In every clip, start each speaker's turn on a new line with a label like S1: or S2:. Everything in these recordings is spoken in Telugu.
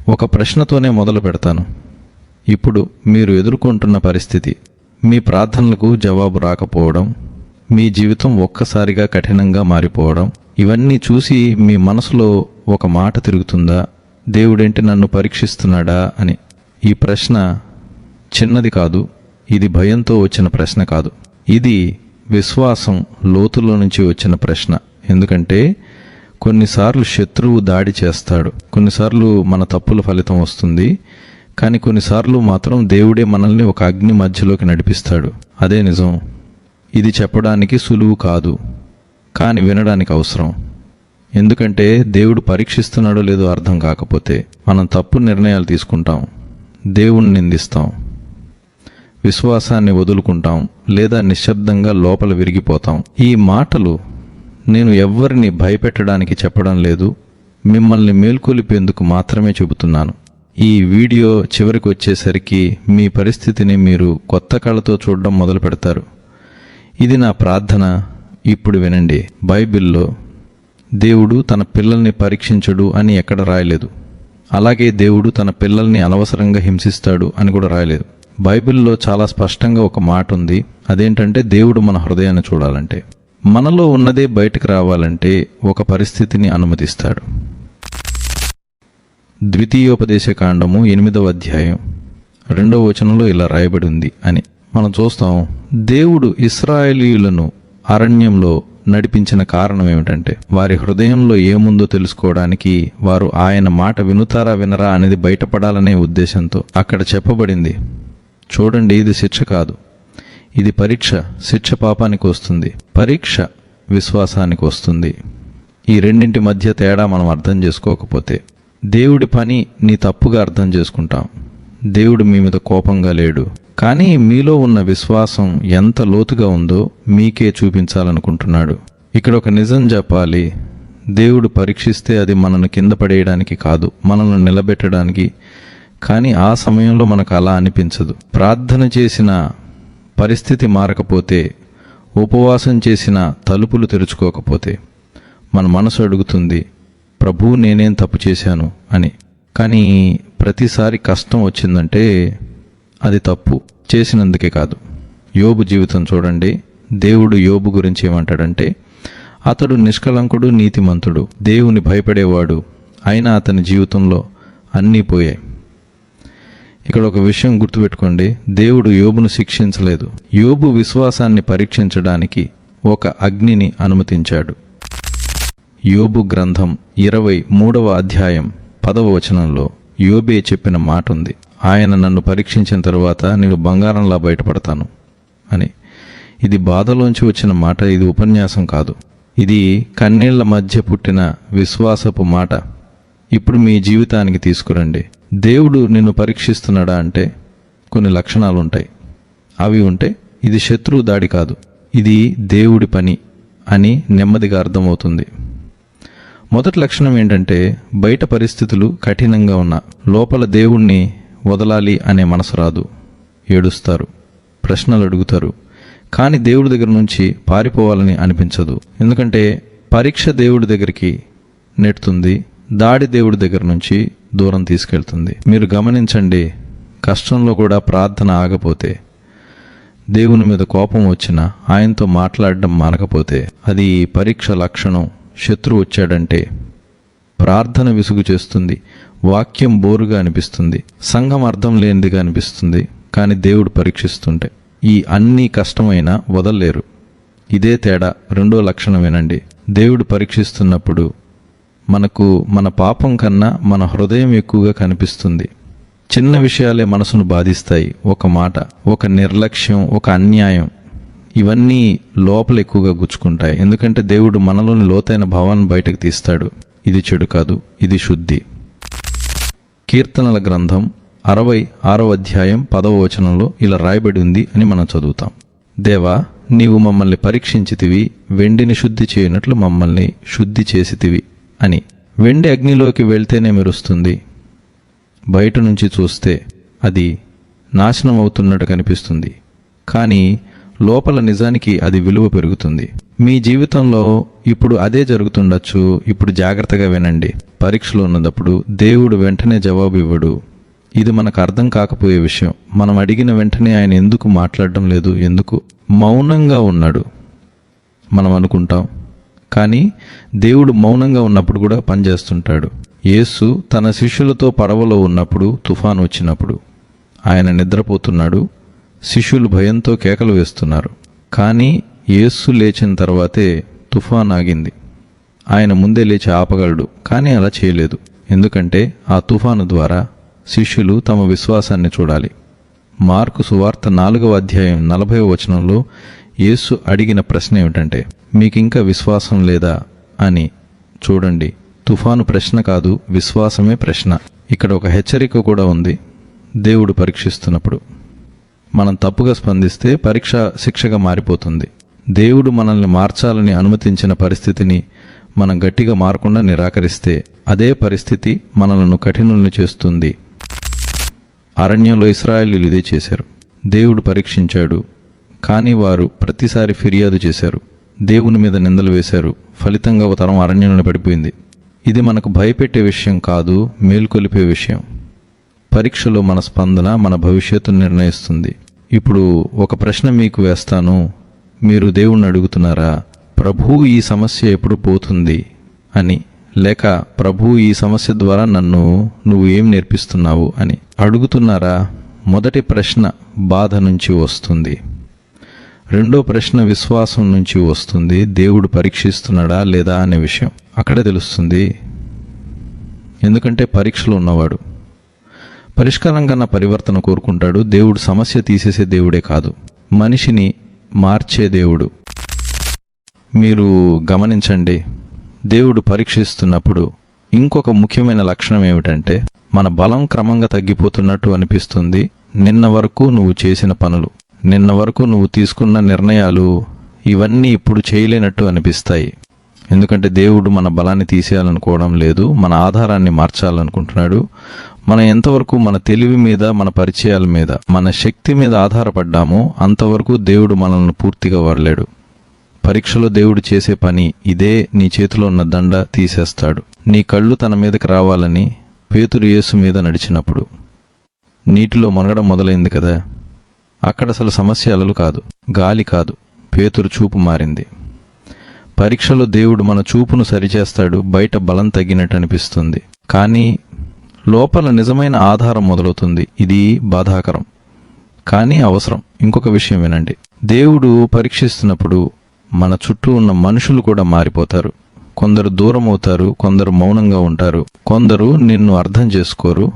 S1: ఒక ప్రశ్నతోనే మొదలు పెడతాను. ఇప్పుడు మీరు ఎదుర్కొంటున్న పరిస్థితి, మీ ప్రార్థనలకు జవాబు రాకపోవడం, మీ జీవితం ఒక్కసారిగా కఠినంగా మారిపోవడం, ఇవన్నీ చూసి మీ మనసులో ఒక మాట తిరుగుతుందా, దేవుడేంటి నన్ను పరీక్షిస్తున్నాడా అని. ఈ ప్రశ్న చిన్నది కాదు, ఇది భయంతో వచ్చిన ప్రశ్న కాదు, ఇది విశ్వాసం లోతులో నుంచి వచ్చిన ప్రశ్న. ఎందుకంటే కొన్నిసార్లు శత్రువు దాడి చేస్తాడు, కొన్నిసార్లు మన తప్పుల ఫలితం వస్తుంది, కానీ కొన్నిసార్లు మాత్రం దేవుడే మనల్ని ఒక అగ్ని మధ్యలోకి నడిపిస్తాడు. అదే నిజం. ఇది చెప్పడానికి సులువు కాదు, కానీ వినడానికి అవసరం. ఎందుకంటే దేవుడు పరీక్షిస్తున్నాడో లేదో అర్థం కాకపోతే మనం తప్పు నిర్ణయాలు తీసుకుంటాం, దేవుణ్ణి నిందిస్తాం, విశ్వాసాన్ని వదులుకుంటాం, లేదా నిశ్శబ్దంగా లోపల విరిగిపోతాం. ఈ మాటలు నేను ఎవ్వరిని భయపెట్టడానికి చెప్పడం లేదు, మిమ్మల్ని మేల్కొలిపేందుకు మాత్రమే చెబుతున్నాను. ఈ వీడియో చివరికి వచ్చేసరికి మీ పరిస్థితిని మీరు కొత్త కళ్ళతో చూడడం మొదలు పెడతారు. ఇది నా ప్రార్థన. ఇప్పుడు వినండి. బైబిల్లో దేవుడు తన పిల్లల్ని పరీక్షించడు అని ఎక్కడ రాయలేదు. అలాగే దేవుడు తన పిల్లల్ని అనవసరంగా హింసిస్తాడు అని కూడా రాయలేదు. బైబిల్లో చాలా స్పష్టంగా ఒక మాట ఉంది. అదేంటంటే దేవుడు మన హృదయాన్ని చూడాలంటే, మనలో ఉన్నదే బయటకు రావాలంటే ఒక పరిస్థితిని అనుమతిస్తాడు. ద్వితీయోపదేశకాండము 8వ అధ్యాయం 2వ వచనంలో ఇలా రాయబడి ఉంది అని మనం చూస్తాం. దేవుడు ఇశ్రాయేలీయులను అరణ్యంలో నడిపించిన కారణం ఏమిటంటే వారి హృదయంలో ఏముందో తెలుసుకోవడానికి, వారు ఆయన మాట వినుతారా వినరా అనేది బయటపడాలనే ఉద్దేశంతో అక్కడ చెప్పబడింది. చూడండి, ఇది శిక్ష కాదు, ఇది పరీక్ష. శిక్ష పాపానికి వస్తుంది, పరీక్ష విశ్వాసానికి వస్తుంది. ఈ రెండింటి మధ్య తేడా మనం అర్థం చేసుకోకపోతే దేవుడి పని నీ తప్పుగా అర్థం చేసుకుంటాం. దేవుడు మీ మీద కోపంగా లేడు, కానీ మీలో ఉన్న విశ్వాసం ఎంత లోతుగా ఉందో మీకే చూపించాలనుకుంటున్నాడు. ఇక్కడ ఒక నిజం చెప్పాలి. దేవుడు పరీక్షిస్తే అది మనల్ని కింద పడేయడానికి కాదు, మనల్ని నిలబెట్టడానికి. కానీ ఆ సమయంలో మనకు అలా అనిపించదు. ప్రార్థన చేసిన పరిస్థితి మారకపోతే, ఉపవాసం చేసిన తలుపులు తెరుచుకోకపోతే మన మనసు అడుగుతుంది, ప్రభు నేనేం తప్పు చేశాను అని. కానీ ప్రతిసారి కష్టం వచ్చిందంటే అది తప్పు చేసినందుకే కాదు. యోబు జీవితం చూడండి. దేవుడు యోబు గురించి ఏమంటాడంటే, అతడు నిష్కలంకుడు, నీతిమంతుడు, దేవుని భయపడేవాడు, అయినా అతని జీవితంలో అన్నీ పోయాయి. ఇక్కడ ఒక విషయం గుర్తుపెట్టుకోండి, దేవుడు యోబును శిక్షించలేదు. యోబు విశ్వాసాన్ని పరీక్షించడానికి ఒక అగ్నిని అనుమతించాడు. యోబు గ్రంథం 23వ అధ్యాయం 10వ వచనంలో యోబే చెప్పిన మాట ఉంది. ఆయన నన్ను పరీక్షించిన తరువాత నేను బంగారంలా బయటపడతాను అని. ఇది బాధలోంచి వచ్చిన మాట, ఇది ఉపన్యాసం కాదు. ఇది కన్నీళ్ల మధ్య పుట్టిన విశ్వాసపు మాట. ఇప్పుడు మీ జీవితానికి తీసుకురండి. దేవుడు నిన్ను పరీక్షిస్తున్నాడా అంటే కొన్ని లక్షణాలు ఉంటాయి. అవి ఉంటే ఇది శత్రువు దాడి కాదు, ఇది దేవుడి పని అని నెమ్మదిగా అర్థమవుతుంది. మొదటి లక్షణం ఏంటంటే, బయట పరిస్థితులు కఠినంగా ఉన్నా లోపల దేవుణ్ణి వదలాలి అనే మనసు రాదు. ఏడుస్తారు, ప్రశ్నలు అడుగుతారు, కానీ దేవుడి దగ్గర నుంచి పారిపోవాలని అనిపించదు. ఎందుకంటే పరీక్ష దేవుడి దగ్గరికి నెడుతుంది, దాడి దేవుడి దగ్గర నుంచి దూరం తీసుకెళ్తుంది. మీరు గమనించండి, కష్టంలో కూడా ప్రార్థన ఆగపోతే, దేవుని మీద కోపం వచ్చినా ఆయనతో మాట్లాడడం మానకపోతే అది పరీక్ష లక్షణం. శత్రువు వచ్చాడంటే ప్రార్థన విసుగు చేస్తుంది, వాక్యం బోరుగా అనిపిస్తుంది, సంఘం అర్థం లేనిదిగా అనిపిస్తుంది. కానీ దేవుడు పరీక్షిస్తుంటే ఈ అన్నీ కష్టమైనా వదలలేరు. ఇదే తేడా. రెండో లక్షణం వినండి. దేవుడు పరీక్షిస్తున్నప్పుడు మనకు మన పాపం కన్నా మన హృదయం ఎక్కువగా కనిపిస్తుంది. చిన్న విషయాలే మనసును బాధిస్తాయి. ఒక మాట, ఒక నిర్లక్ష్యం, ఒక అన్యాయం, ఇవన్నీ లోపల ఎక్కువగా గుచ్చుకుంటాయి. ఎందుకంటే దేవుడు మనలోని లోతైన భావాన్ని బయటకు తీస్తాడు. ఇది చెడు కాదు, ఇది శుద్ధి. కీర్తనల గ్రంథం 66వ అధ్యాయం 10వ వచనంలో ఇలా రాయబడి ఉంది అని మనం చదువుతాం. దేవా, నీవు మమ్మల్ని పరీక్షించితివి, వెండిని శుద్ధి చేయనట్లు మమ్మల్ని శుద్ధి చేసితివి అని. వెండి అగ్నిలోకి వెళ్తేనే మెరుస్తుంది, బయట నుంచి చూస్తే అది నాశనం అవుతున్నట్టు కనిపిస్తుంది, కానీ లోపల నిజానికి అది విలువ పెరుగుతుంది. మీ జీవితంలో ఇప్పుడు అదే జరుగుతుండొచ్చు. ఇప్పుడు జాగ్రత్తగా వినండి. పరీక్షలో ఉన్నప్పుడు దేవుడు వెంటనే జవాబు ఇవ్వడు. ఇది మనకు అర్థం కాకపోయే విషయం. మనం అడిగిన వెంటనే ఆయన ఎందుకు మాట్లాడడం లేదు, ఎందుకు మౌనంగా ఉన్నాడు మనం అనుకుంటాం. కానీ దేవుడు మౌనంగా ఉన్నప్పుడు కూడా పనిచేస్తుంటాడు. యేసు తన శిష్యులతో పడవలో ఉన్నప్పుడు తుఫాను వచ్చినప్పుడు ఆయన నిద్రపోతున్నాడు. శిష్యులు భయంతో కేకలు వేస్తున్నారు. కానీ యేసు లేచిన తర్వాతే తుఫాన్ ఆగింది. ఆయన ముందే లేచి ఆపగలడు, కానీ అలా చేయలేదు. ఎందుకంటే ఆ తుఫాను ద్వారా శిష్యులు తమ విశ్వాసాన్ని చూడాలి. మార్కు సువార్త 4వ అధ్యాయం 40వ వచనంలో యేసు అడిగిన ప్రశ్న ఏమిటంటే, మీకింకా విశ్వాసం లేదా అని. చూడండి, తుఫాను ప్రశ్న కాదు, విశ్వాసమే ప్రశ్న. ఇక్కడ ఒక హెచ్చరిక కూడా ఉంది. దేవుడు పరీక్షిస్తున్నప్పుడు మనం తప్పుగా స్పందిస్తే పరీక్ష శిక్షగా మారిపోతుంది. దేవుడు మనల్ని మార్చాలని అనుమతించిన పరిస్థితిని మనం గట్టిగా మారకుండా నిరాకరిస్తే అదే పరిస్థితి మనలను కఠినుల్ని చేస్తుంది. అరణ్యంలో ఇశ్రాయేలీయులు ఇదే చేశారు. దేవుడు పరీక్షించాడు, కానీ వారు ప్రతిసారి ఫిర్యాదు చేశారు, దేవుని మీద నిందలు వేశారు. ఫలితంగా ఒక తరం అరణ్యంలో పడిపోయింది. ఇది మనకు భయపెట్టే విషయం కాదు, మేల్కొలిపే విషయం. పరీక్షలో మన స్పందన మన భవిష్యత్తును నిర్ణయిస్తుంది. ఇప్పుడు ఒక ప్రశ్న మీకు వేస్తాను. మీరు దేవుణ్ణి అడుగుతున్నారా, ప్రభు ఈ సమస్య ఎప్పుడు పోతుంది అని, లేక ప్రభు ఈ సమస్య ద్వారా నువ్వు ఏం నేర్పిస్తున్నావు అని అడుగుతున్నారా? మొదటి ప్రశ్న బాధ నుంచి వస్తుంది. రెండో ప్రశ్న విశ్వాసం నుంచి వస్తుంది. దేవుడు పరీక్షిస్తున్నాడా లేదా అనే విషయం అక్కడే తెలుస్తుంది. ఎందుకంటే పరీక్షలో ఉన్నవాడు పరిష్కారం కన్నా పరివర్తన కోరుకుంటాడు. దేవుడు సమస్య తీసేసే దేవుడే కాదు, మనిషిని మార్చే దేవుడు. మీరు గమనించండి, దేవుడు పరీక్షిస్తున్నప్పుడు ఇంకొక ముఖ్యమైన లక్షణం ఏమిటంటే, మన బలం క్రమంగా తగ్గిపోతున్నట్టు అనిపిస్తుంది. నిన్న వరకు నువ్వు చేసిన పనులు, నిన్న వరకు నువ్వు తీసుకున్న నిర్ణయాలు, ఇవన్నీ ఇప్పుడు చేయలేనట్టు అనిపిస్తాయి. ఎందుకంటే దేవుడు మన బలాన్ని తీసేయాలనుకోవడం లేదు, మన ఆధారాన్ని మార్చాలనుకుంటున్నాడు. మనం ఎంతవరకు మన తెలివి మీద, మన పరిచయాల మీద, మన శక్తి మీద ఆధారపడ్డామో అంతవరకు దేవుడు మనల్ని పూర్తిగా వాడలేడు. పరీక్షలో దేవుడు చేసే పని ఇదే. నీ చేతిలో ఉన్న దండ తీసేస్తాడు. నీ కళ్ళు తన మీదకి రావాలని పేతురు యేసు మీద నడిచినప్పుడు నీటిలో మునగడం మొదలైంది కదా. అక్కడ అసలు సమస్య అలలు కాదు, గాలి కాదు, పేతురు చూపు మారింది. పరీక్షలో దేవుడు మన చూపును సరిచేస్తాడు. బయట బలం తగ్గినట్టు అనిపిస్తుంది, కానీ లోపల నిజమైన ఆధారం మొదలవుతుంది. ఇది బాధాకరం, కానీ అవసరం. ఇంకొక విషయం వినండి, దేవుడు పరీక్షిస్తున్నప్పుడు మన చుట్టూ ఉన్న మనుషులు కూడా మారిపోతారు. కొందరు దూరం అవుతారు, కొందరు మౌనంగా ఉంటారు, కొందరు నిన్ను అర్థం చేసుకోరు.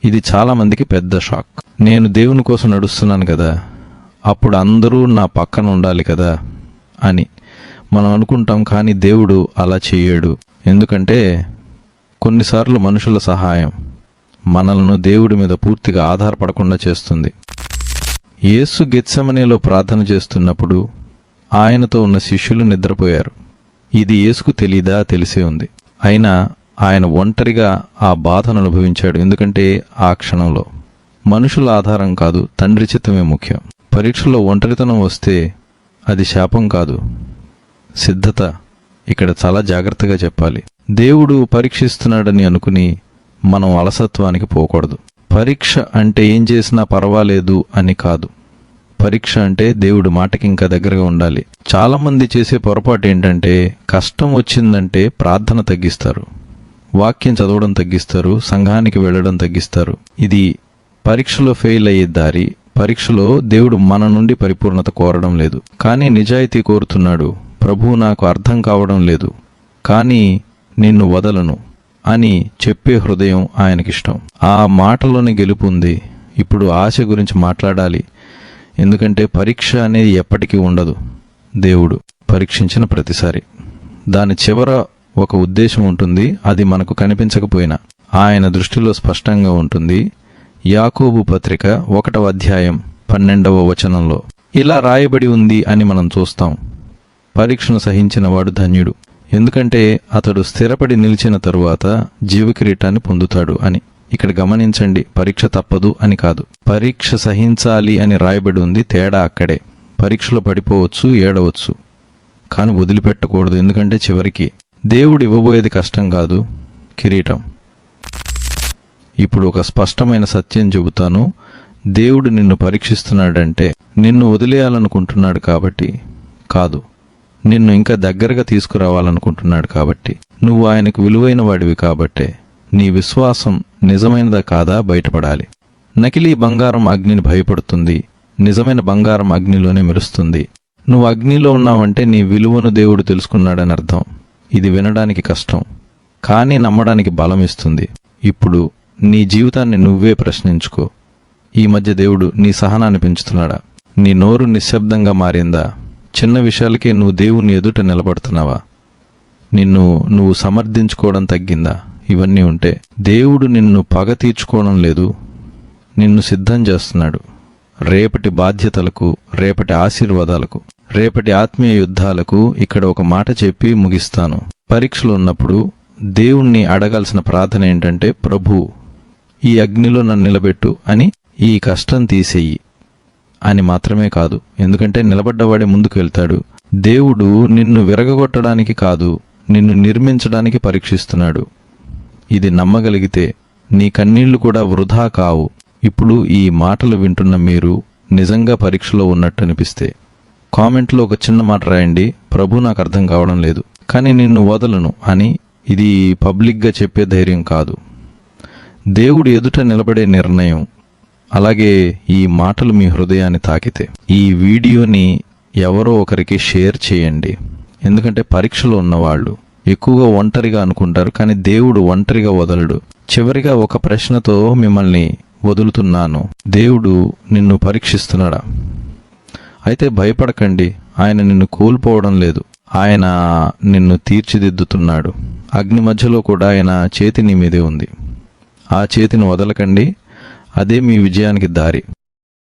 S1: ఇది చాలామందికి పెద్ద షాక్. నేను దేవుని కోసం నడుస్తున్నాను కదా, అప్పుడు అందరూ నా పక్కన ఉండాలి కదా అని మనం అనుకుంటాం. కానీ దేవుడు అలా చేయడు. ఎందుకంటే కొన్నిసార్లు మనుషుల సహాయం మనలను దేవుడి మీద పూర్తిగా ఆధారపడకుండా చేస్తుంది. యేసు గెత్సెమనేలో ప్రార్థన చేస్తున్నప్పుడు ఆయనతో ఉన్న శిష్యులు నిద్రపోయారు. ఇది యేసుకు తెలీదా? తెలిసే ఉంది. అయినా ఆయన ఒంటరిగా ఆ బాధను అనుభవించాడు. ఎందుకంటే ఆ క్షణంలో మనుషుల ఆధారం కాదు, తండ్రి చిత్తమే ముఖ్యం. పరీక్షలో ఒంటరితనం వస్తే అది శాపం కాదు, సిద్ధత. ఇక్కడ చాలా జాగ్రత్తగా చెప్పాలి. దేవుడు పరీక్షిస్తున్నాడని అనుకుని మనం అలసత్వానికి పోకూడదు. పరీక్ష అంటే ఏం చేసినా పర్వాలేదు అని కాదు. పరీక్ష అంటే దేవుడి మాటకి ఇంకా దగ్గరగా ఉండాలి. చాలామంది చేసే పొరపాటు ఏంటంటే, కష్టం వచ్చిందంటే ప్రార్థన తగ్గిస్తారు, వాక్యం చదవడం తగ్గిస్తారు, సంఘానికి వెళ్ళడం తగ్గిస్తారు. ఇది పరీక్షలో ఫెయిల్ అయ్యే దారి. పరీక్షలో దేవుడు మన నుండి పరిపూర్ణత కోరడం లేదు, కానీ నిజాయితీ కోరుతున్నాడు. ప్రభువు నాకు అర్థం కావడం లేదు, కానీ నిన్ను వదలను అని చెప్పే హృదయం ఆయనకిష్టం. ఆ మాటలోనే గెలుపు ఉంది. ఇప్పుడు ఆశ గురించి మాట్లాడాలి. ఎందుకంటే పరీక్ష అనేది ఎప్పటికీ ఉండదు. దేవుడు పరీక్షించిన ప్రతిసారి దాని చివర ఒక ఉద్దేశం ఉంటుంది. అది మనకు కనిపించకపోయినా ఆయన దృష్టిలో స్పష్టంగా ఉంటుంది. యాకోబు పత్రిక 1వ అధ్యాయం 12వ వచనంలో ఇలా రాయబడి ఉంది అని మనం చూస్తాం. పరీక్షను సహించిన వాడు ధన్యుడు, ఎందుకంటే అతడు స్థిరపడి నిలిచిన తరువాత జీవకిరీటాన్ని పొందుతాడు అని. ఇక్కడ గమనించండి, పరీక్ష తప్పదు అని కాదు, పరీక్ష సహించాలి అని రాయబడి ఉంది. తేడా అక్కడే. పరీక్షలో పడిపోవచ్చు, ఏడవచ్చు, కానీ వదిలిపెట్టకూడదు. ఎందుకంటే చివరికి దేవుడు ఇవ్వబోయేది కష్టం కాదు, కిరీటం. ఇప్పుడు ఒక స్పష్టమైన సత్యం చెబుతాను. దేవుడు నిన్ను పరీక్షిస్తున్నాడంటే నిన్ను వదిలేయాలనుకుంటున్నాడు కాబట్టి కాదు, నిన్ను ఇంకా దగ్గరగా తీసుకురావాలనుకుంటున్నాడు కాబట్టి, నువ్వు ఆయనకు విలువైన వాడివి కాబట్టే. నీ విశ్వాసం నిజమైనదా కాదా బయటపడాలి. నకిలీ బంగారం అగ్నిని భయపడుతుంది, నిజమైన బంగారం అగ్నిలోనే మెరుస్తుంది. నువ్వు అగ్నిలో ఉన్నావంటే నీ విలువను దేవుడు తెలుసుకున్నాడని అర్థం. ఇది వినడానికి కష్టం, కానీ నమ్మడానికి బలం ఇస్తుంది. ఇప్పుడు నీ జీవితాన్ని నువ్వే ప్రశ్నించుకో. ఈ మధ్య దేవుడు నీ సహనాన్ని పెంచుతున్నాడా? నీ నోరు నిశ్శబ్దంగా మారిందా? చిన్న విషయాలకే నువ్వు దేవుని ఎదుట నిలబడుతున్నావా? నువ్వు సమర్థించుకోవడం తగ్గిందా? ఇవన్నీ ఉంటే దేవుడు నిన్ను పగ తీర్చుకోవడం లేదు, నిన్ను సిద్ధం చేస్తున్నాడు. రేపటి బాధ్యతలకు, రేపటి ఆశీర్వాదాలకు, రేపటి ఆత్మీయ యుద్ధాలకు. ఇక్కడ ఒక మాట చెప్పి ముగిస్తాను. పరీక్షలు ఉన్నప్పుడు దేవుణ్ణి అడగాల్సిన ప్రార్థన ఏంటంటే, ప్రభూ, ఈ అగ్నిలో నన్ను నిలబెట్టు అని, ఈ కష్టం తీసేయి అని మాత్రమే కాదు. ఎందుకంటే నిలబడ్డవాడే ముందుకు వెళ్తాడు. దేవుడు నిన్ను విరగగొట్టడానికి కాదు, నిన్ను నిర్మించడానికి పరీక్షిస్తున్నాడు. ఇది నమ్మగలిగితే నీ కన్నీళ్లు కూడా వృధా కావు. ఇప్పుడు ఈ మాటలు వింటున్న మీరు నిజంగా పరీక్షలో ఉన్నట్టు అనిపిస్తే కామెంట్లో ఒక చిన్న మాట రాయండి, ప్రభు నాకు అర్థం కావడం లేదు కానీ నిన్ను వదలను అని. ఇది పబ్లిక్గా చెప్పే ధైర్యం కాదు, దేవుడు ఎదుట నిలబడే నిర్ణయం. అలాగే ఈ మాటలు మీ హృదయాన్ని తాకితే ఈ వీడియోని ఎవరో ఒకరికి షేర్ చేయండి. ఎందుకంటే పరీక్షలో ఉన్నవాళ్ళు ఎక్కువగా ఒంటరిగా అనుకుంటారు, కానీ దేవుడు ఒంటరిగా వదలడు. చివరిగా ఒక ప్రశ్నతో మిమ్మల్ని వదులుతున్నాను. దేవుడు నిన్ను పరీక్షిస్తున్నాడా? అయితే భయపడకండి, ఆయన నిన్ను కోల్పోవడం లేదు, ఆయన నిన్ను తీర్చిదిద్దుతున్నాడు. అగ్ని మధ్యలో కూడా ఆయన చేతి నీ మీదే ఉంది. ఆ చేతిని వదలకండి, అదే మీ విజయానికి దారి.